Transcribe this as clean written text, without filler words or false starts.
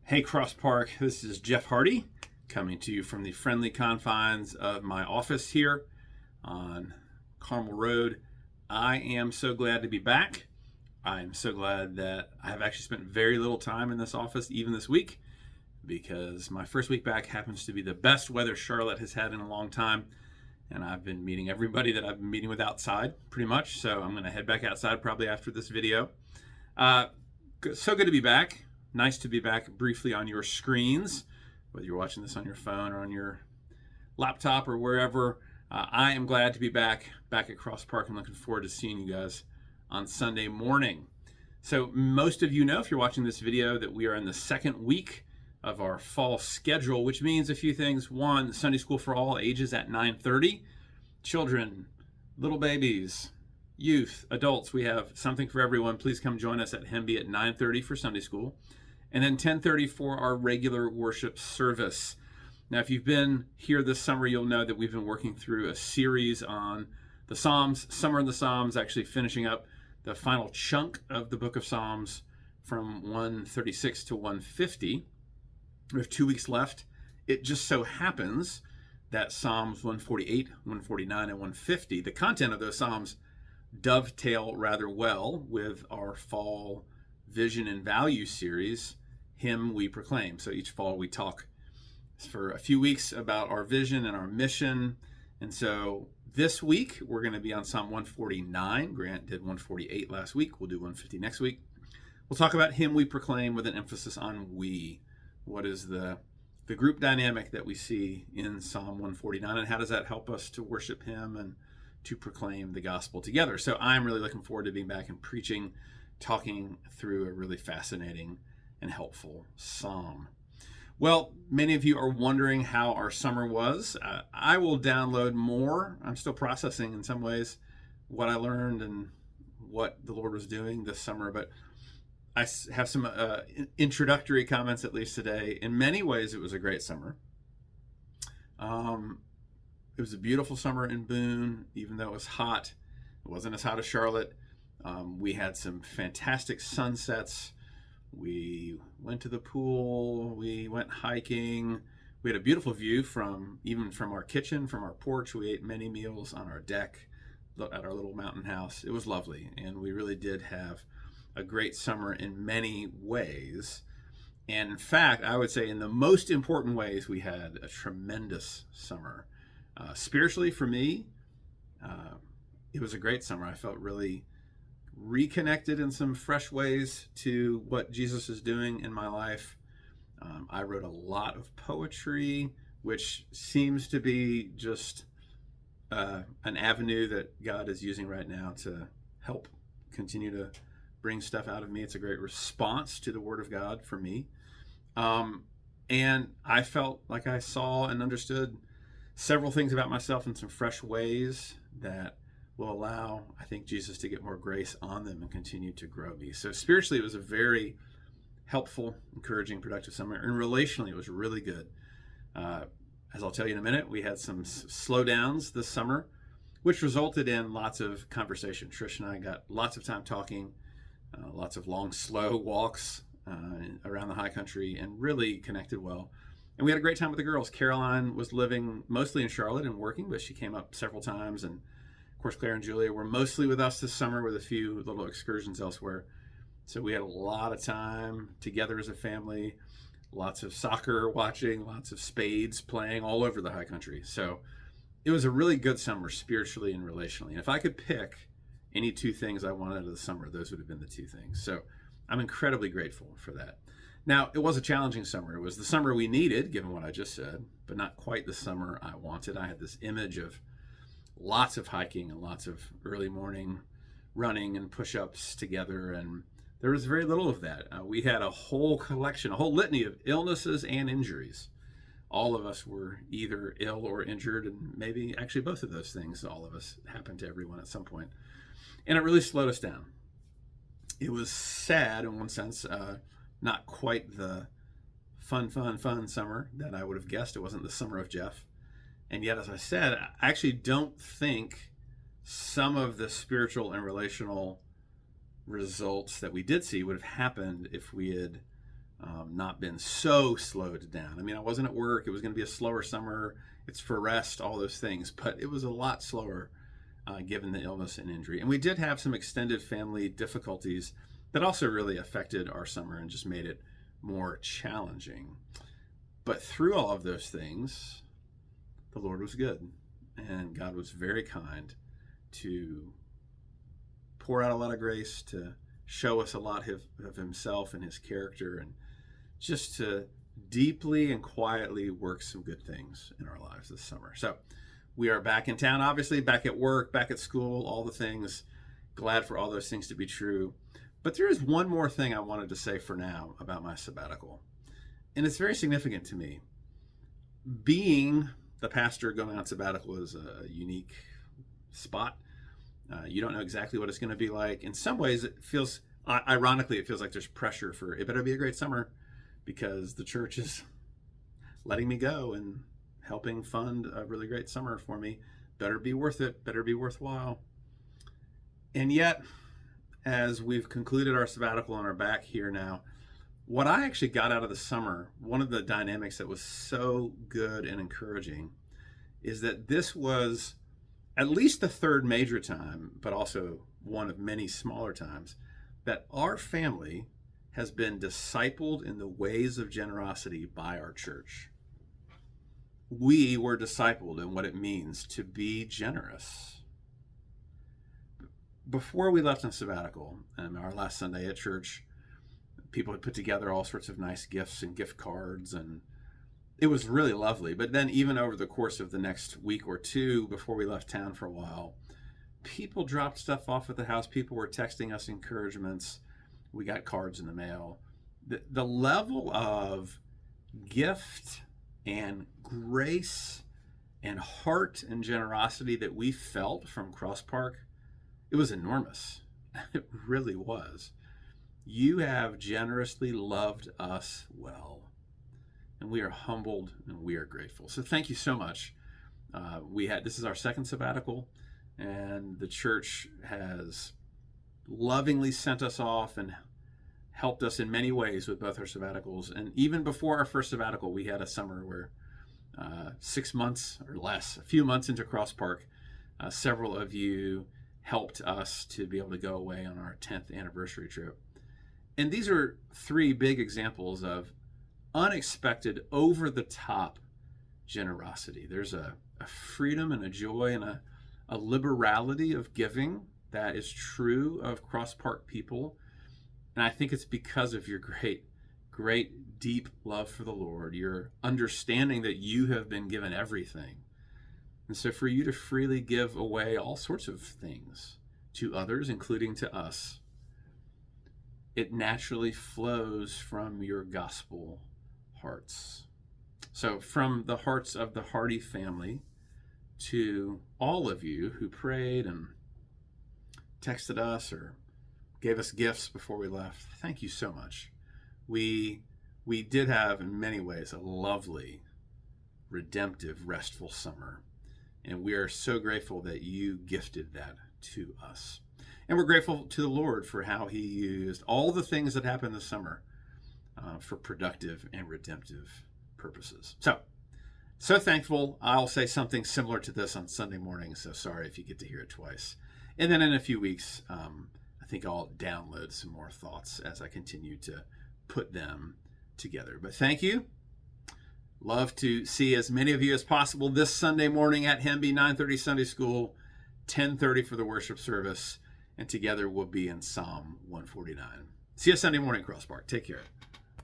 Hey Cross Park, this is Jeff Hardy coming to you from the friendly confines of my office here on Carmel Road. I am so glad to be back. I am so glad that I have actually spent very little time in this office even this week, because my first week back happens to be the best weather Charlotte has had in a long time, and I've been meeting everybody that I've been meeting with outside pretty much, so I'm going to head back outside probably after this video. So good to be back. Nice to be back briefly on your screens, whether you're watching this on your phone or on your laptop or wherever. I am glad to be back at Cross Park and looking forward to seeing you guys on Sunday morning. So most of you know, if you're watching this video, that we are in the second week of our fall schedule, which means a few things. One, Sunday school for all ages at 9:30. Children, little babies, youth, adults, we have something for everyone. Please come join us at Hemby at 9:30 for Sunday school. And then 10:30 for our regular worship service. Now, if you've been here this summer, you'll know that we've been working through a series on the Psalms, Summer in the Psalms, actually finishing up the final chunk of the book of Psalms from 136 to 150. We have 2 weeks left. It just so happens that Psalms 148, 149, and 150, the content of those Psalms dovetail rather well with our fall Vision and Value series, Him We Proclaim. So each fall we talk for a few weeks about our vision and our mission. And so this week we're going to be on Psalm 149. Grant did 148 last week. We'll do 150 next week. We'll talk about Him We Proclaim with an emphasis on we. What is the group dynamic that we see in Psalm 149, and how does that help us to worship Him and to proclaim the gospel together? So I'm really looking forward to being back and preaching, talking through a really fascinating and helpful psalm. Well, many of you are wondering how our summer was. I will download more. I'm still processing in some ways what I learned and what the Lord was doing this summer, but I have some introductory comments at least today. In many ways, it was a great summer. It was a beautiful summer in Boone, even though it was hot. It wasn't as hot as Charlotte. We had some fantastic sunsets. We went to the pool. We went hiking. We had a beautiful view from our kitchen, from our porch. We ate many meals on our deck at our little mountain house. It was lovely, and we really did have a great summer in many ways. And in fact, I would say in the most important ways, we had a tremendous summer. Spiritually, for me, it was a great summer. I felt really reconnected in some fresh ways to what Jesus is doing in my life. I wrote a lot of poetry, which seems to be just an avenue that God is using right now to help continue to bring stuff out of me. It's a great response to the Word of God for me. And I felt like I saw and understood several things about myself in some fresh ways that will allow, I think, Jesus to get more grace on them and continue to grow me. So spiritually, it was a very helpful, encouraging, productive summer. And relationally, it was really good. As I'll tell you in a minute, we had some slowdowns this summer, which resulted in lots of conversation. Trish and I got lots of time talking, lots of long, slow walks around the high country, and really connected well. And we had a great time with the girls. Caroline was living mostly in Charlotte and working, but she came up several times. And of course, Claire and Julia were mostly with us this summer with a few little excursions elsewhere. So we had a lot of time together as a family, lots of soccer watching, lots of spades playing all over the high country. So it was a really good summer spiritually and relationally. And if I could pick any two things I wanted out of the summer, those would have been the two things. So I'm incredibly grateful for that. Now, it was a challenging summer. It was the summer we needed, given what I just said, but not quite the summer I wanted. I had this image of lots of hiking and lots of early morning running and push-ups together, and there was very little of that. We had a whole collection, a whole litany of illnesses and injuries. All of us were either ill or injured, and maybe actually both of those things, all of us, happened to everyone at some point. And it really slowed us down. It was sad in one sense, not quite the fun summer that I would have guessed. It wasn't the summer of Jeff. And yet, as I said, I actually don't think some of the spiritual and relational results that we did see would have happened if we had not been so slowed down. I mean, I wasn't at work. It was going to be a slower summer. It's for rest, all those things. But it was a lot slower given the illness and injury. And we did have some extended family difficulties that also really affected our summer and just made it more challenging. But through all of those things, the Lord was good. And God was very kind to pour out a lot of grace, to show us a lot of himself and his character, and just to deeply and quietly work some good things in our lives this summer. So we are back in town, obviously, back at work, back at school, all the things. Glad for all those things to be true. But there is one more thing I wanted to say for now about my sabbatical. And it's very significant to me. Being the pastor going on sabbatical is a unique spot. You don't know exactly what it's going to be like. In some ways, it feels, ironically, it feels like there's pressure for it better be a great summer because the church is letting me go and helping fund a really great summer for me. Better be worth it, better be worthwhile. And yet, as we've concluded our sabbatical and are back here now, what I actually got out of the summer, one of the dynamics that was so good and encouraging, is that this was at least the third major time, but also one of many smaller times, that our family has been discipled in the ways of generosity by our church. We were discipled in what it means to be generous. Before we left on sabbatical, and our last Sunday at church, people had put together all sorts of nice gifts and gift cards, and it was really lovely. But then even over the course of the next week or two before we left town for a while, people dropped stuff off at the house. People were texting us encouragements. We got cards in the mail. The level of gift and grace and heart and generosity that we felt from Cross Park, it was enormous. It really was. You have generously loved us well, and we are humbled and we are grateful. So thank you so much. This is our second sabbatical, and the church has lovingly sent us off and helped us in many ways with both our sabbaticals. And even before our first sabbatical, we had a summer where 6 months or less, a few months into Cross Park, several of you helped us to be able to go away on our 10th anniversary trip. And these are three big examples of unexpected, over-the-top generosity. There's a freedom and a joy and a liberality of giving that is true of Cross Park people. And I think it's because of your great, deep love for the Lord, your understanding that you have been given everything. And so for you to freely give away all sorts of things to others, including to us, it naturally flows from your gospel hearts. So from the hearts of the Hardy family to all of you who prayed and texted us or gave us gifts before we left, thank you so much. We did have, in many ways, a lovely, redemptive, restful summer. And we are so grateful that you gifted that to us. And we're grateful to the Lord for how he used all the things that happened this summer for productive and redemptive purposes. So thankful. I'll say something similar to this on Sunday morning, so sorry if you get to hear it twice. And then in a few weeks, I think I'll download some more thoughts as I continue to put them together. But thank you. Love to see as many of you as possible this Sunday morning at Hemby, 9:30 Sunday School, 10:30 for the worship service, and together we'll be in Psalm 149. See you Sunday morning, Cross Park. Take care.